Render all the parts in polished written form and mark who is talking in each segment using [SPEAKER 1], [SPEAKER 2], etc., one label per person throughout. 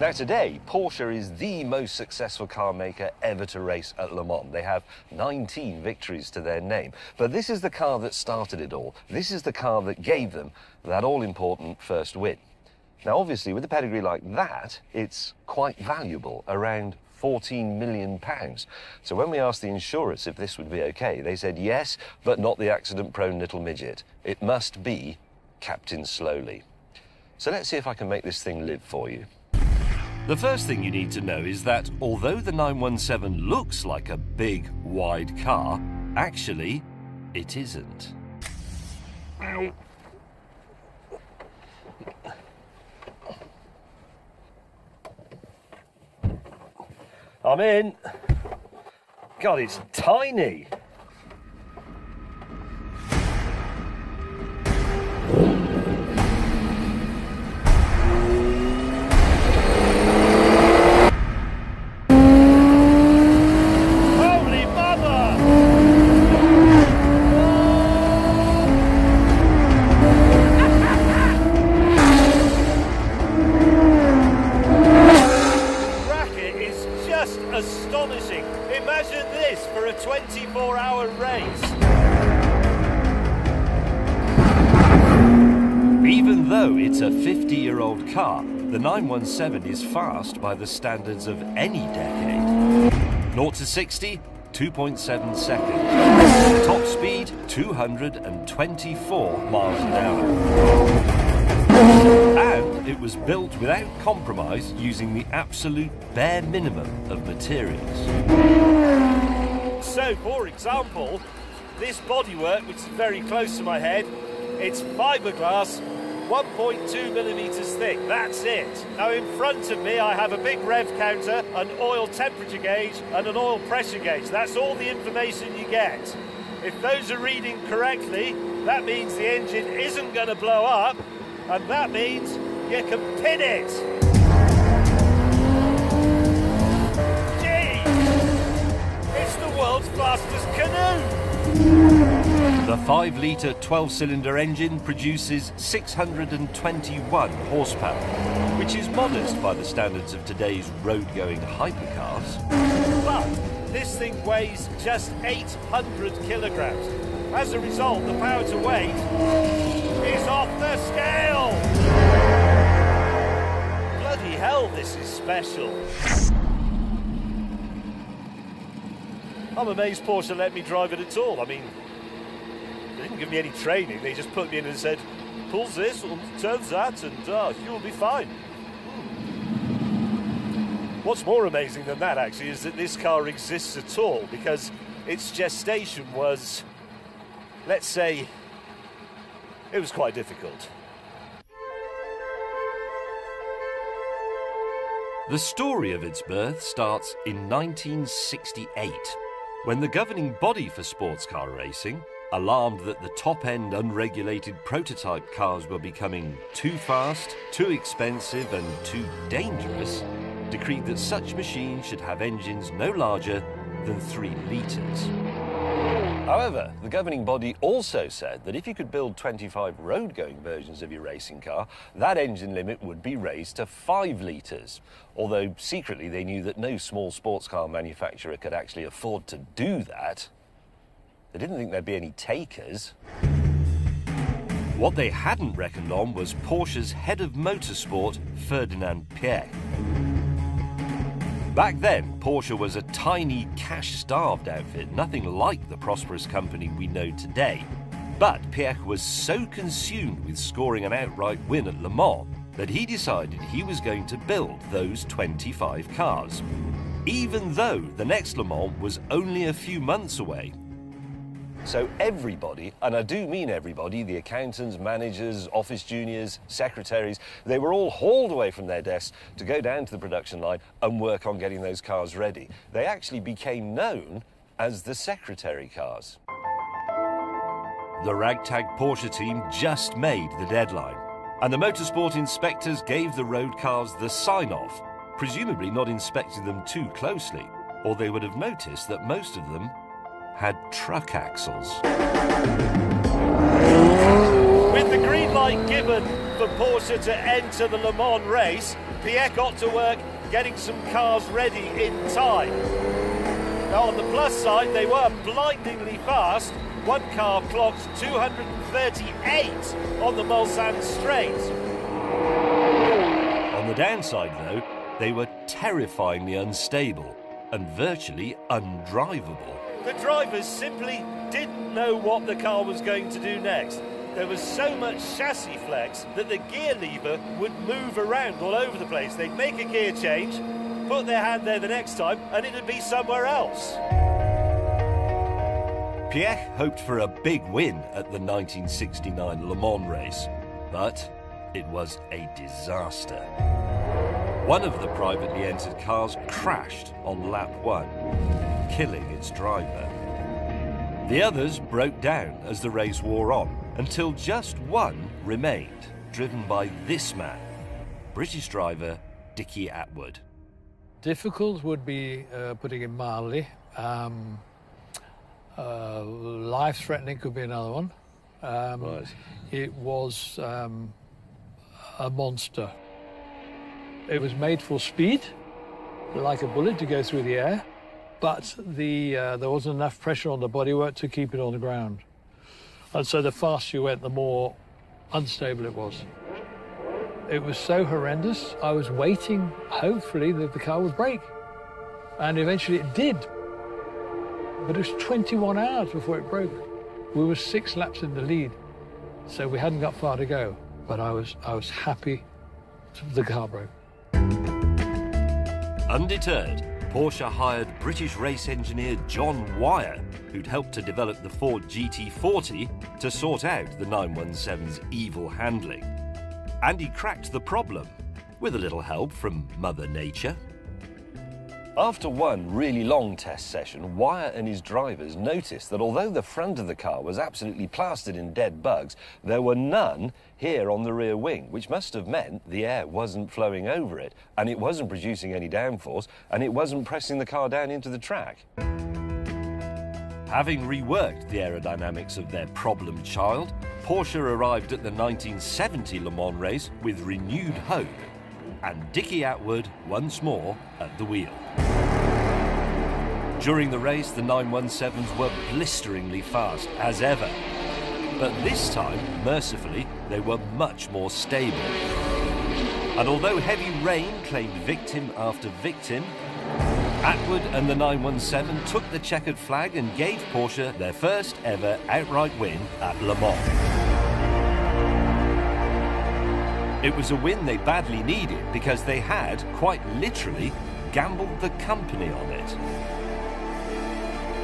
[SPEAKER 1] Now today, Porsche is the most successful car maker ever to race at Le Mans. They have 19 victories to their name. But this is the car that started it all. This is the car that gave them that all-important first win. Now obviously, with a pedigree like that, it's quite valuable, around £14 million. So when we asked the insurers if this would be okay, they said yes, but not the accident-prone little midget. It must be Captain Slowly. So let's see if I can make this thing live for you. The first thing you need to know is that although the 917 looks like a big, wide car, actually, it isn't. Ow. I'm in. God, it's tiny. Astonishing. Imagine this for a 24-hour race. Even though it's a 50-year-old car, the 917 is fast by the standards of any decade. 0 to 60, 2.7 seconds. Top speed, 224 miles an hour. And it was built without compromise, using the absolute bare minimum of materials. So, for example, this bodywork, which is very close to my head, it's fiberglass, 1.2 millimeters thick. That's it. Now, in front of me, I have a big rev counter, an oil temperature gauge, and an oil pressure gauge. That's all the information you get. If those are reading correctly, that means the engine isn't going to blow up. And that means you can pin it. Gee! It's the world's fastest canoe! The 5-litre 12-cylinder engine produces 621 horsepower, which is modest by the standards of today's road-going hypercars. But this thing weighs just 800 kilograms. As a result, the power to weight is off the scale! Bloody hell, this is special. I'm amazed Porsche let me drive it at all. I mean, they didn't give me any training. They just put me in and said, pulls this and turns that and you'll be fine. What's more amazing than that, actually, is that this car exists at all, because its gestation was, let's say, it was quite difficult. The story of its birth starts in 1968, when the governing body for sports car racing, alarmed that the top-end unregulated prototype cars were becoming too fast, too expensive and too dangerous, decreed that such machines should have engines no larger than 3 litres. However, the governing body also said that if you could build 25 road-going versions of your racing car, that engine limit would be raised to 5 litres. Although secretly they knew that no small sports car manufacturer could actually afford to do that. They didn't think there'd be any takers. What they hadn't reckoned on was Porsche's head of motorsport, Ferdinand Piëch. Back then, Porsche was a tiny, cash-starved outfit, nothing like the prosperous company we know today. But Piëch was so consumed with scoring an outright win at Le Mans that he decided he was going to build those 25 cars, even though the next Le Mans was only a few months away. So everybody, and I do mean everybody, the accountants, managers, office juniors, secretaries, they were all hauled away from their desks to go down to the production line and work on getting those cars ready. They actually became known as the secretary cars. The ragtag Porsche team just made the deadline, and the motorsport inspectors gave the road cars the sign-off, presumably not inspecting them too closely, or they would have noticed that most of them had truck axles. With the green light given for Porsche to enter the Le Mans race, Piech got to work getting some cars ready in time. Now, on the plus side, they were blindingly fast. One car clocked 238 on the Mulsanne straight. On the downside, though, they were terrifyingly unstable and virtually undrivable. The drivers simply didn't know what the car was going to do next. There was so much chassis flex that the gear lever would move around all over the place. They'd make a gear change, put their hand there the next time, and it'd be somewhere else. Piech hoped for a big win at the 1969 Le Mans race, but it was a disaster. One of the privately entered cars crashed on lap 1, killing its driver. The others broke down as the race wore on, until just one remained, driven by this man, British driver Dickie Attwood.
[SPEAKER 2] Difficult would be putting it mildly. Life-threatening could be another one.
[SPEAKER 1] Right.
[SPEAKER 2] It was a monster. It was made for speed, like a bullet to go through the air, but there wasn't enough pressure on the bodywork to keep it on the ground. And so the faster you went, the more unstable it was. It was so horrendous, I was waiting, hopefully, that the car would break. And eventually it did. But it was 21 hours before it broke. We were 6 laps in the lead, so we hadn't got far to go. But I was happy the car broke.
[SPEAKER 1] Undeterred, Porsche hired British race engineer John Wyer, who'd helped to develop the Ford GT40, to sort out the 917's evil handling. And he cracked the problem, with a little help from Mother Nature. After one really long test session, Wyer and his drivers noticed that although the front of the car was absolutely plastered in dead bugs, there were none here on the rear wing, which must have meant the air wasn't flowing over it, and it wasn't producing any downforce, and it wasn't pressing the car down into the track. Having reworked the aerodynamics of their problem child, Porsche arrived at the 1970 Le Mans race with renewed hope, and Dickie Attwood once more at the wheel. During the race, the 917s were blisteringly fast as ever, but this time, mercifully, they were much more stable. And although heavy rain claimed victim after victim, Attwood and the 917 took the checkered flag and gave Porsche their first ever outright win at Le Mans. It was a win they badly needed because they had, quite literally, gambled the company on it.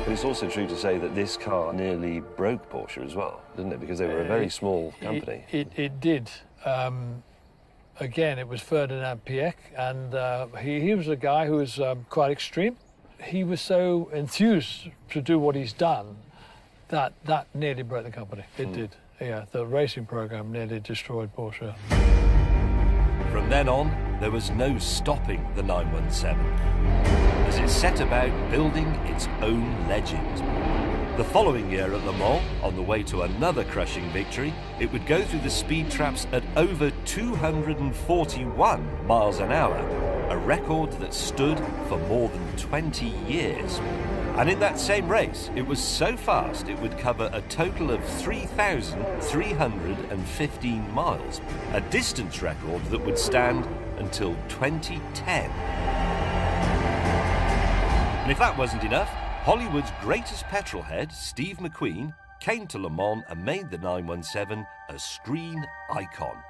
[SPEAKER 1] But it's also true to say that this car nearly broke Porsche as well, didn't it? Because they were a very small company.
[SPEAKER 2] It did. Again, it was Ferdinand Piech, and he was a guy who was quite extreme. He was so enthused to do what he's done that nearly broke the company. It did. Yeah, the racing program nearly destroyed Porsche.
[SPEAKER 1] From then on, there was no stopping the 917, as it set about building its own legend. The following year at Le Mans, on the way to another crushing victory, it would go through the speed traps at over 241 miles an hour, a record that stood for more than 20 years. And in that same race, it was so fast it would cover a total of 3,315 miles, a distance record that would stand until 2010. And if that wasn't enough, Hollywood's greatest petrolhead, Steve McQueen, came to Le Mans and made the 917 a screen icon.